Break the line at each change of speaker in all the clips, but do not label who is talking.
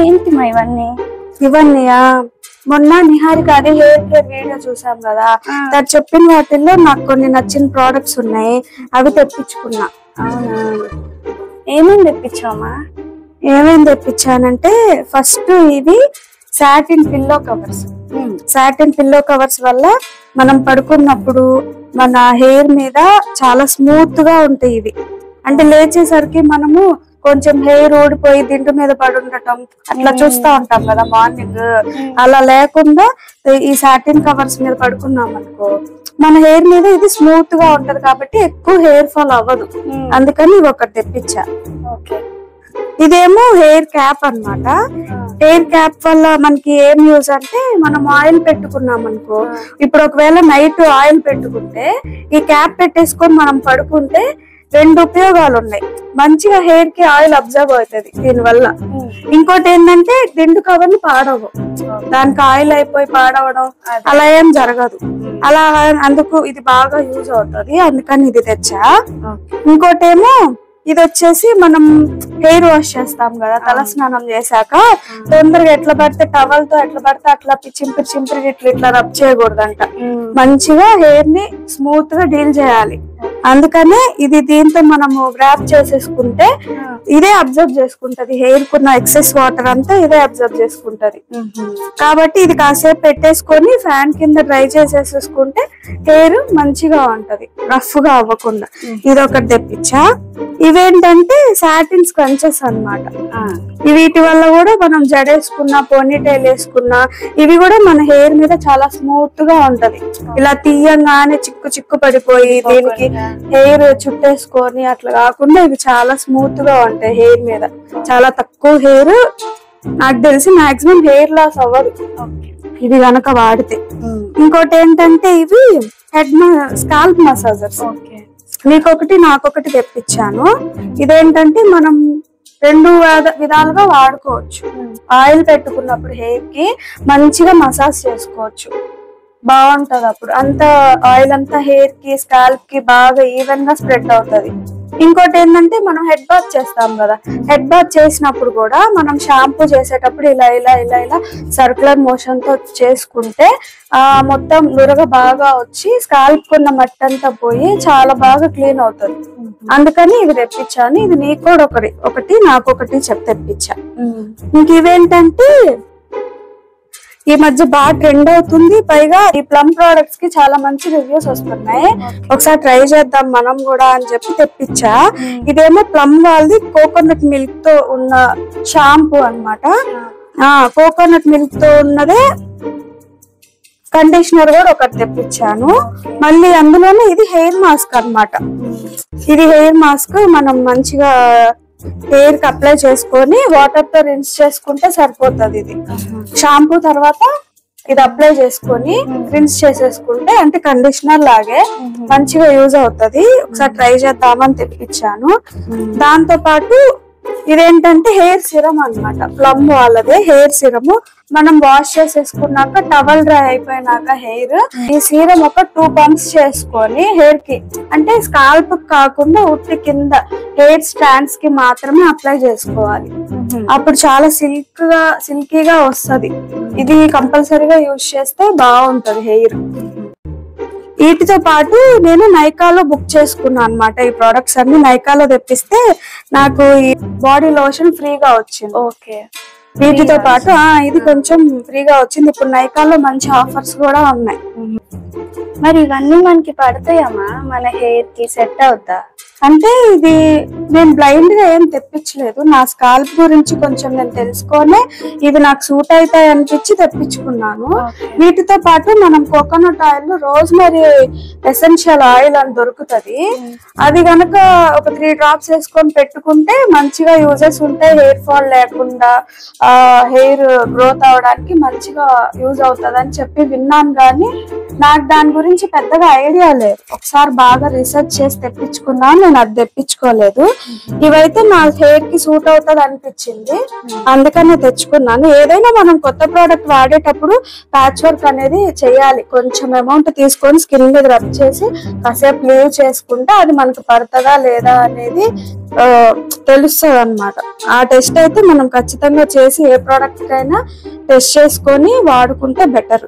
ఏంటి ఇవన్నీ?
ఇవన్నీయా మొన్న నిహారిక అది హెయిర్ కేర్ వీడియో చూసాం కదా, తను చెప్పిన వాటిల్లో నాకు కొన్ని నచ్చిన ప్రోడక్ట్స్ ఉన్నాయి, అవి తెప్పించుకున్నా.
అవునా, ఏమేమి తెప్పించామా?
ఏమేమి తెప్పించానంటే ఫస్ట్ ఇవి satin pillow covers. Satin pillow covers వల్ల మనం పడుకున్నప్పుడు మన హెయిర్ మీద చాలా స్మూత్ గా ఉంటాయి ఇవి. అంటే లేచేసరికి మనము కొంచెం హెయిర్ ఊడిపోయి దిండు మీద పడి ఉండటం అట్లా చూస్తా ఉంటాం కదా మార్నింగ్, అలా లేకుండా ఈ సాటిన్ కవర్స్ మీద పడుకున్నాం అనుకో మన హెయిర్ మీద ఇది స్మూత్ గా ఉంటది కాబట్టి ఎక్కువ హెయిర్ ఫాల్ అవ్వదు. అందుకని ఇవి ఒకటి తెప్పించా. ఇదేమో హెయిర్ క్యాప్ అన్నమాట. హెయిర్ క్యాప్ వల్ల మనకి ఏం యూజ్ అంటే మనం ఆయిల్ పెట్టుకున్నాం అనుకో, ఇప్పుడు ఒకవేళ నైట్ ఆయిల్ పెట్టుకుంటే ఈ క్యాప్ పెట్టేసుకొని మనం పడుకుంటే రెండు ఉపయోగాలు ఉన్నాయి. మంచిగా హెయిర్ కి ఆయిల్ అబ్జర్వ్ అవుతుంది దీనివల్ల. ఇంకోటి ఏంటంటే దిండు కవర్లు పాడవు, దానికి ఆయిల్ అయిపోయి పాడవడం అలా ఏం జరగదు. అలా అందుకు ఇది బాగా యూజ్ అవుతుంది, అందుకని ఇది తెచ్చా. ఇంకోటేమో ఇది వచ్చేసి మనం హెయిర్ వాష్ చేస్తాం కదా తల స్నానం చేశాక, తొందరగా ఎట్లా పడితే టవల్ తో ఎట్లా పడితే అట్లా చింపిరి చింపిరి ఇట్లా రబ్ చేయకూడదంట. మంచిగా హెయిర్ ని స్మూత్ గా డీల్ చేయాలి. అందుకనే ఇది దీంతో మనము వ్రాప్ చేసేసుకుంటే ఇదే అబ్జర్వ్ చేసుకుంటది, హెయిర్ కున్న ఎక్సెస్ వాటర్ అంతా ఇదే అబ్జర్వ్ చేసుకుంటది. కాబట్టి ఇది కాసేపు పెట్టేసుకొని ఫ్యాన్ కింద డ్రై చేసేసుకుంటే హెయిర్ మంచిగా ఉంటది, రఫ్ గా అవ్వకుండా. ఇది ఒకటి తెప్పించా. ఇవేంటంటే సాటిన్ స్క్రంచెస్ అన్నమాట. వీటి వల్ల కూడా మనం జడేసుకున్నా పోనీటైల్ వేసుకున్నా ఇవి కూడా మన హెయిర్ మీద చాలా స్మూత్ గా ఉంటది. ఇలా తీయంగానే చిక్కు చిక్కు పడిపోయి దీనికి హెయిర్ చుట్టేసుకొని అట్లా కాకుండా ఇవి చాలా స్మూత్ గా ఉంటాయి హెయిర్ మీద. చాలా తక్కువ హెయిర్, నాకు తెలిసి మాక్సిమం హెయిర్ లాస్ అవ్వదు ఇవి గనక వాడితే. ఇంకోటి ఏంటంటే ఇవి హెడ్ స్కాల్ప్ మసాజర్స్. నీకొకటి నాకొకటి తెప్పించాను. ఇదేంటంటే మనం రెండు విధాలుగా వాడుకోవచ్చు. ఆయిల్ పెట్టుకున్నప్పుడు హెయిర్ కి మంచిగా మసాజ్ చేసుకోవచ్చు, బాగుంటది. అప్పుడు అంత ఆయిల్ అంతా హెయిర్ కి స్కాల్ప్ కి బాగా ఈవెన్ గా స్ప్రెడ్ అవుతది. ఇంకోటి ఏంటంటే మనం హెడ్ బాత్ చేస్తాం కదా, హెడ్ బాత్ చేసినప్పుడు కూడా మనం షాంపూ చేసేటప్పుడు ఇలా ఇలా ఇలా ఇలా సర్క్యులర్ మోషన్ తో చేసుకుంటే మొత్తం నురగ బాగా వచ్చి స్కాల్ప్ కున్న మట్టి అంతా పోయి చాలా బాగా క్లీన్ అవుతుంది. అందుకని ఇది తెప్పించాను. ఇది నీకు కూడా ఒకటి నాకొకటి తెప్పించా. ఇంక ఇవేంటంటే ఈ మధ్య బాగా ట్రెండ్ అవుతుంది, పైగా ఈ ప్లమ్ ప్రొడక్ట్స్ కి చాలా మంచి రివ్యూస్ వస్తున్నాయి. ఒకసారి ట్రై చేద్దాం మనం కూడా అని చెప్పి తెప్పించా. ఇదేమో ప్లమ్ వాళ్ళది కోకోనట్ మిల్క్ తో ఉన్న షాంపూ అన్నమాట. కోకోనట్ మిల్క్ తో ఉన్నదే కండిషనర్ కూడా ఒకటి తెప్పించాను. మళ్ళీ అందులోనే ఇది హెయిర్ మాస్క్ అన్నమాట. ఇది హెయిర్ మాస్క్ మనం మంచిగా హెయిర్ కి అప్లై చేసుకొని వాటర్ తో రిన్స్ చేసుకుంటే సరిపోతుంది. ఇది షాంపూ తర్వాత ఇది అప్లై చేసుకొని రిన్స్ చేసేసుకుంటే అంటే కండిషనర్ లాగే మంచిగా యూజ్ అవుతుంది. ఒకసారి ట్రై చేద్దామని తెప్పించాను. దాంతో పాటు ఇదేంటంటే హెయిర్ సిరమ్ అన్నమాట. ప్లమ్ వాళ్ళదే హెయిర్ సిరమ్. మనం వాష్ చేసేసుకున్నాక టవల్ డ్రై అయిపోయినాక హెయిర్ ఈ సీరం ఒక 2 పంప్స్ చేసుకొని హెయిర్ కి అంటే స్కాల్ప్ కాకుండా ఉట్టి కింద హెయిర్ స్టాండ్స్ కి మాత్రమే అప్లై చేసుకోవాలి. అప్పుడు చాలా సిల్కీగా వస్తుంది. ఇది కంపల్సరీగా యూజ్ చేస్తే బాగుంటది హెయిర్. వీటితో పాటు నేను నైకాలో బుక్ చేసుకున్నాను అన్నమాట. ఈ ప్రొడక్ట్స్ అన్ని నైకాలో తెప్పిస్తే నాకు ఈ బాడీ లోషన్ ఫ్రీగా వచ్చింది.
ఓకే,
వీటితో పాటు ఇది కొంచెం ఫ్రీగా వచ్చింది. ఇప్పుడు నైకాలో మంచి ఆఫర్స్ కూడా ఉన్నాయి.
మరి ఇవన్నీ మనకి పడతాయమ్మా? మన హెయిర్ కి సెట్ అవుతా?
అంటే ఇది నేను బ్లైండ్ గా ఏం తెప్పించలేదు, నా స్కాల్ప్ గురించి కొంచెం నేను తెలుసుకొని ఇవి నాకు సూట్ అవుతాయి అనిపించి తెప్పించుకున్నాను. వీటితో పాటు మనం coconut oil rosemary essential oil అని దొరుకుతుంది. అది గనక ఒక 3 డ్రాప్స్ వేసుకొని పెట్టుకుంటే మంచిగా యూజెస్ ఉంటాయి. హెయిర్ ఫాల్ లేకుండా హెయిర్ గ్రోత్ అవడానికి మంచిగా యూజ్ అవుతుంది అని చెప్పి విన్నాను, కానీ నాకు దాని గురించి పెద్దగా ఐడియా లేదు. ఒకసారి బాగా రీసెర్చ్ చేసి తెప్పించుకున్నాను, నేను అది తెప్పించుకోలేదు. ఇవైతే నా హెయిర్ కి సూట్ అవుతుంది అనిపించింది, అందుకనే తెచ్చుకున్నాను. ఏదైనా మనం కొత్త ప్రోడక్ట్ వాడేటప్పుడు ప్యాచ్ వర్క్ అనేది చేయాలి. కొంచెం అమౌంట్ తీసుకొని స్కిన్ మీద రబ్ చేసి కాసేపు లీవ్ చేసుకుంటే అది మనకు పడుతుందా లేదా అనేది తెలుస్తుంది అన్నమాట. ఆ టెస్ట్ అయితే మనం ఖచ్చితంగా చేసి ఏ ప్రోడక్ట్ కైనా టెస్ట్ చేసుకొని వాడుకుంటే బెటర్.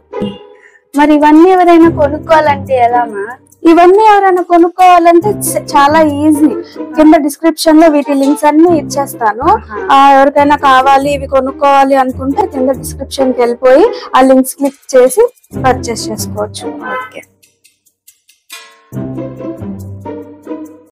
మరి ఇవన్నీ ఎవరైనా కొనుక్కోవాలంటే ఎలామా?
ఇవన్నీ ఎవరైనా కొనుక్కోవాలంటే చాలా ఈజీ. కింద డిస్క్రిప్షన్ లో వీటి లింక్స్ అన్ని ఇచ్చేస్తాను. ఎవరికైనా కావాలి ఇవి కొనుక్కోవాలి అనుకుంటే కింద డిస్క్రిప్షన్ కి వెళ్ళిపోయి ఆ లింక్స్ క్లిక్ చేసి పర్చేస్ చేసుకోవచ్చు.
ఓకే.